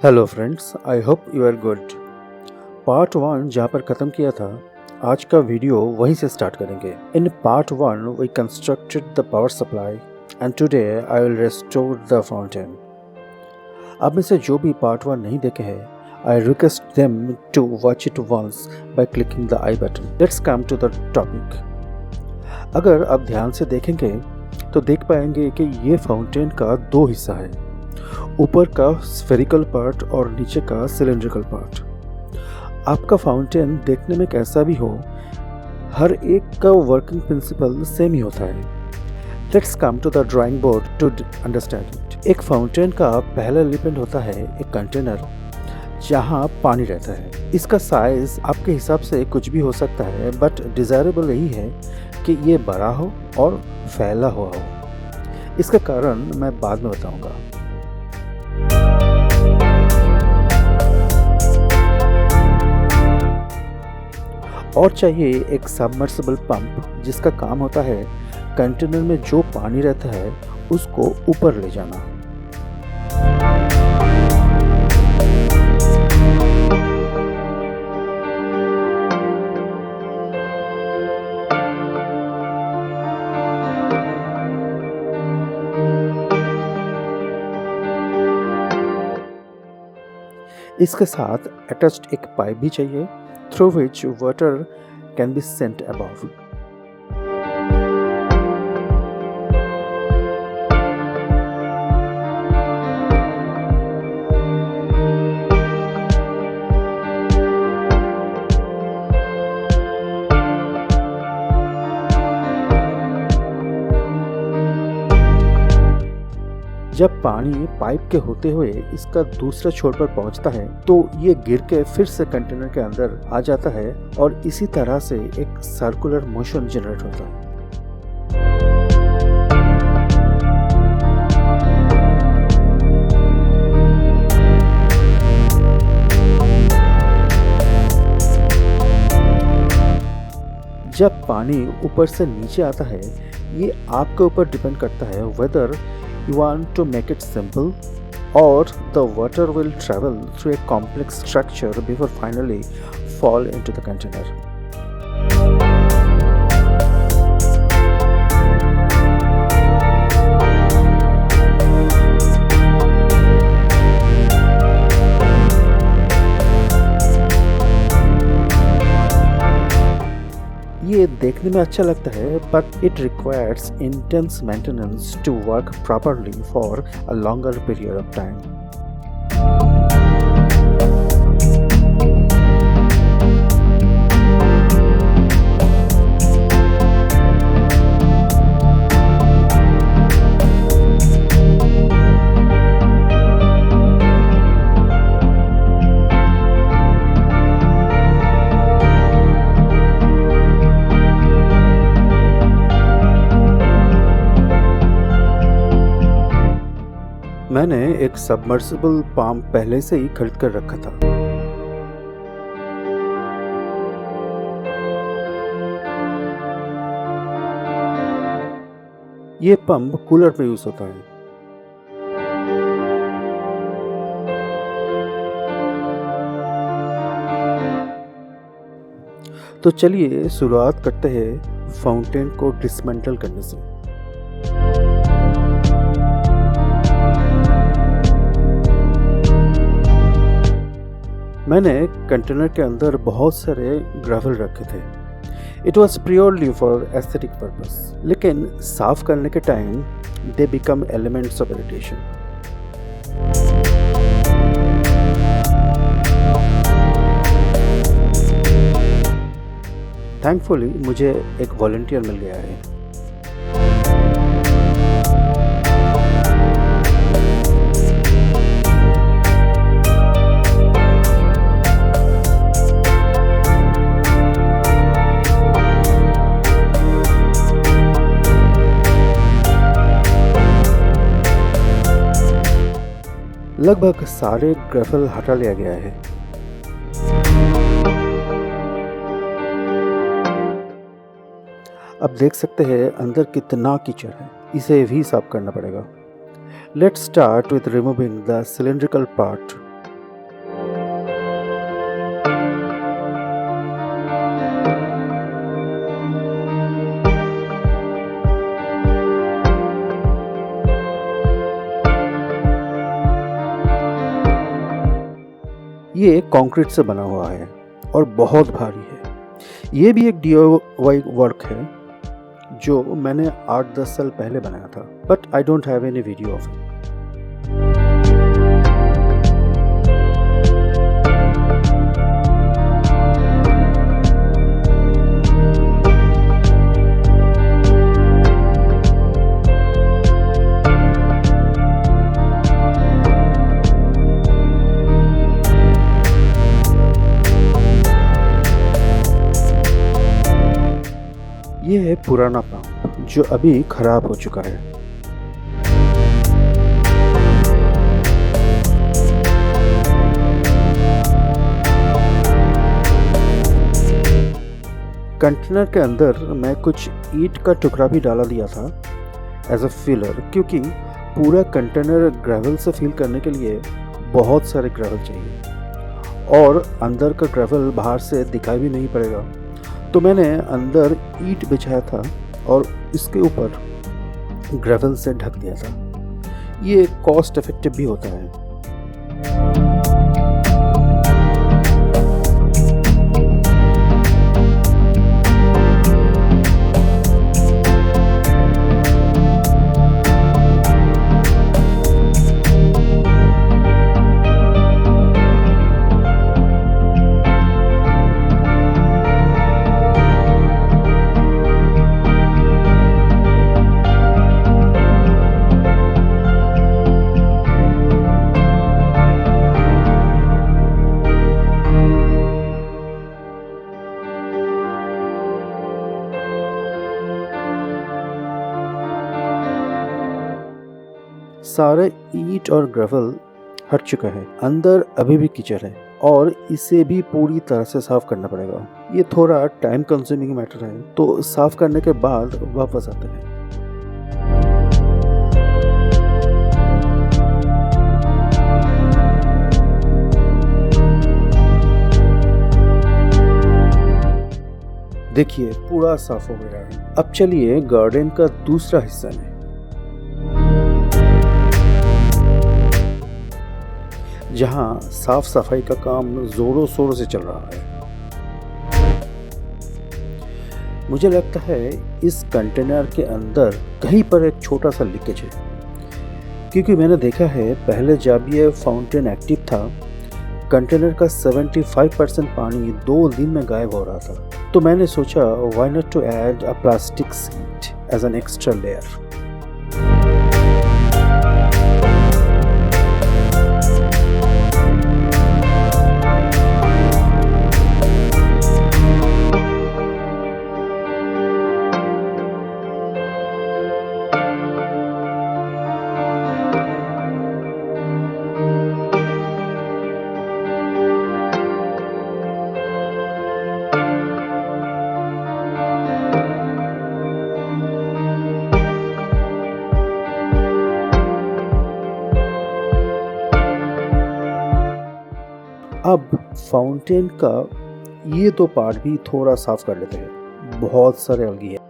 Hello friends, I hope you are good. Part 1 जहाँ पर ख़त्म किया था, आज का वीडियो वहीं से स्टार्ट करेंगे। In part 1 we constructed the power supply and today I will restore the fountain. आप में से जो भी पार्ट 1 नहीं देखे हैं, I request them to watch it once by clicking the I button. Let's come to the topic. अगर आप ध्यान से देखेंगे तो देख पाएंगे कि ये फाउंटेन का दो हिस्सा है, ऊपर का स्फेरिकल पार्ट और नीचे का सिलेंड्रिकल पार्ट। आपका फाउंटेन देखने में कैसा भी हो, हर एक का वर्किंग प्रिंसिपल सेम ही होता है। Let's come to the drawing board to understand it. एक फाउंटेन का पहला एलिमेंट होता है एक कंटेनर जहां पानी रहता है। इसका साइज आपके हिसाब से कुछ भी हो सकता है, बट डिजायरेबल यही है कि ये बड़ा हो और फैला हुआ हो। इसका कारण मैं बाद में बताऊंगा। और चाहिए एक सबमर्सिबल पंप जिसका काम होता है कंटेनर में जो पानी रहता है उसको ऊपर ले जाना। इसके साथ अटैच्ड एक पाइप भी चाहिए through which water can be sent above. जब पानी पाइप के होते हुए इसका दूसरे छोर पर पहुंचता है तो ये गिर के फिर से कंटेनर के अंदर आ जाता है और इसी तरह से एक सर्कुलर मोशन जनरेट होता है। जब पानी ऊपर से नीचे आता है, ये आपके ऊपर डिपेंड करता है whether you want to make it simple or the water will travel through a complex structure before finally fall into the container. ये देखने में अच्छा लगता है, but it requires intense maintenance to work properly for a longer period of time. मैंने एक submersible pump पहले से ही खरीद कर रखा था। ये पंप कूलर में यूज होता है। तो चलिए शुरुआत करते हैं फाउंटेन को डिसमेंटल करने से। मैंने कंटेनर के अंदर बहुत सारे ग्रेवल रखे थे। It was purely for aesthetic purpose, लेकिन साफ करने के time they become elements of irritation. Thankfully मुझे एक वॉलंटियर मिल गया है। लगभग सारे ग्रेवल हटा लिया गया है। अब देख सकते हैं अंदर कितना कीचड़ है, इसे भी साफ करना पड़ेगा। Let's start with removing the cylindrical part ये कंक्रीट से बना हुआ है और बहुत भारी है। ये भी एक DIY वर्क है जो मैंने 8-10 साल पहले बनाया था, but I don't have any video of it. ये है पुराना पंप जो अभी खराब हो चुका है। कंटेनर के अंदर मैं कुछ ईंट का टुकड़ा भी डाला दिया था एज अ फिलर, क्योंकि पूरा कंटेनर ग्रेवल से फिल करने के लिए बहुत सारे ग्रेवल चाहिए और अंदर का ग्रेवल बाहर से दिखाई भी नहीं पड़ेगा। तो मैंने अंदर ईंट बिछाया था और इसके ऊपर ग्रेवल से ढक दिया था। ये कॉस्ट इफेक्टिव भी होता है। सारे ईंट और ग्रेवल हट चुका है, अंदर अभी भी कीचड़ है और इसे भी पूरी तरह से साफ करना पड़ेगा। ये थोड़ा टाइम कंज्यूमिंग मैटर है, तो साफ करने के बाद वापस आते हैं। देखिए पूरा साफ हो गया है। अब चलिए गार्डन का दूसरा हिस्सा में। जहां साफ सफाई का काम जोरों शोरों से चल रहा है। मुझे लगता है इस कंटेनर के अंदर कहीं पर एक छोटा सा लीकेज है, क्योंकि मैंने देखा है पहले जब ये फाउंटेन एक्टिव था कंटेनर का 75% पानी 2 दिन में गायब हो रहा था। तो मैंने सोचा why not to add a plastic sheet as an extra layer. अब फाउंटेन का ये 2 पार्ट भी थोड़ा साफ कर लेते हैं। बहुत सारे अलगी है।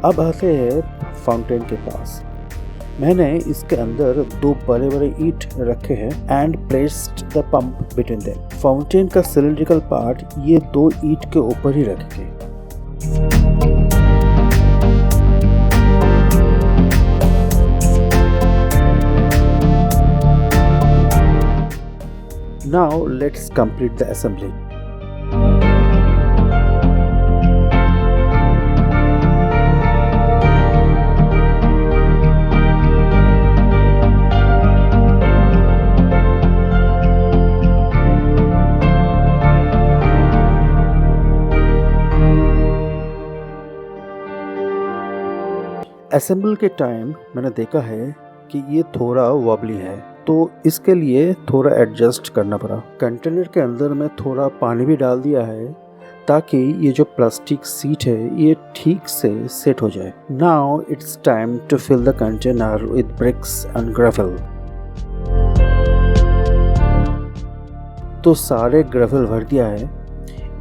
अब आते हैं फाउंटेन के पास। मैंने इसके अंदर 2 बड़े बड़े ईंट रखे हैं and placed the pump between them. Fountain का सिलिंड्रिकल पार्ट ये 2 ईंट के ऊपर ही रखेंगे। Now let's complete the assembly. Assemble के टाइम मैंने देखा है कि ये थोड़ा वॉबली है, तो इसके लिए थोड़ा एडजस्ट करना पड़ा। कंटेनर के अंदर मैं थोड़ा पानी भी डाल दिया है ताकि ये जो प्लास्टिक सीट है ये ठीक से सेट हो जाए। Now it's time to fill the container with bricks and gravel. तो सारे ग्रेवल भर दिया है।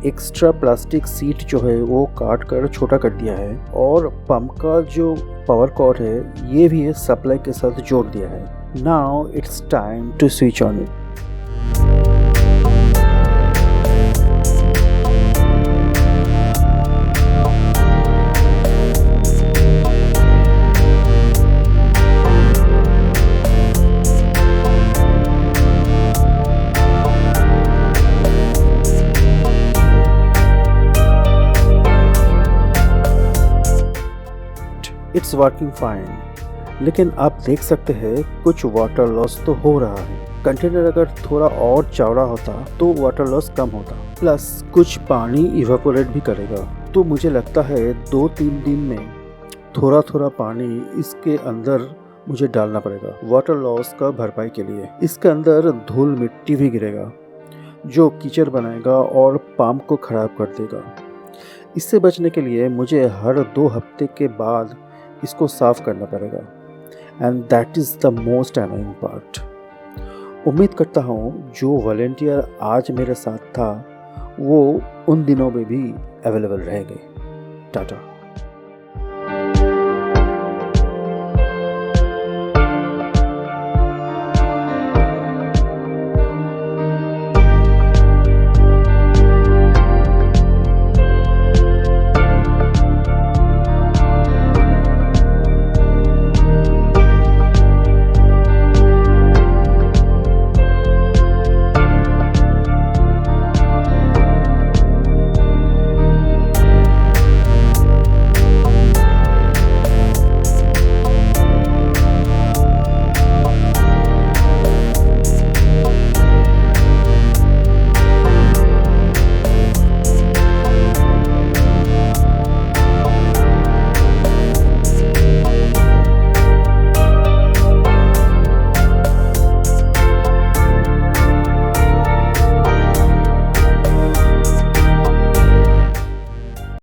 एक्स्ट्रा प्लास्टिक सीट जो है वो काट कर छोटा कर दिया है और पंप का जो पावर कॉर्ड है ये भी सप्लाई के साथ जोड़ दिया है। Now it's time to switch on it. It's working fine, लेकिन आप देख सकते हैं कुछ वाटर लॉस तो हो रहा है। कंटेनर अगर थोड़ा और चौड़ा होता तो वाटर लॉस कम होता, प्लस कुछ पानी इवेपोरेट भी करेगा। तो मुझे लगता है 2-3 दिन में थोड़ा थोड़ा पानी इसके अंदर मुझे डालना पड़ेगा वाटर लॉस का भरपाई के लिए। इसके अंदर धूल मिट्टी भी गिरेगा जो कीचड़ बनाएगा और पंप को खराब कर देगा। इससे बचने के लिए मुझे हर 2 हफ्ते के बाद इसको साफ करना पड़ेगा and that is the most annoying part. उम्मीद करता हूँ जो वॉलंटियर आज मेरे साथ था वो उन दिनों में भी अवेलेबल रहेंगे। टाटा।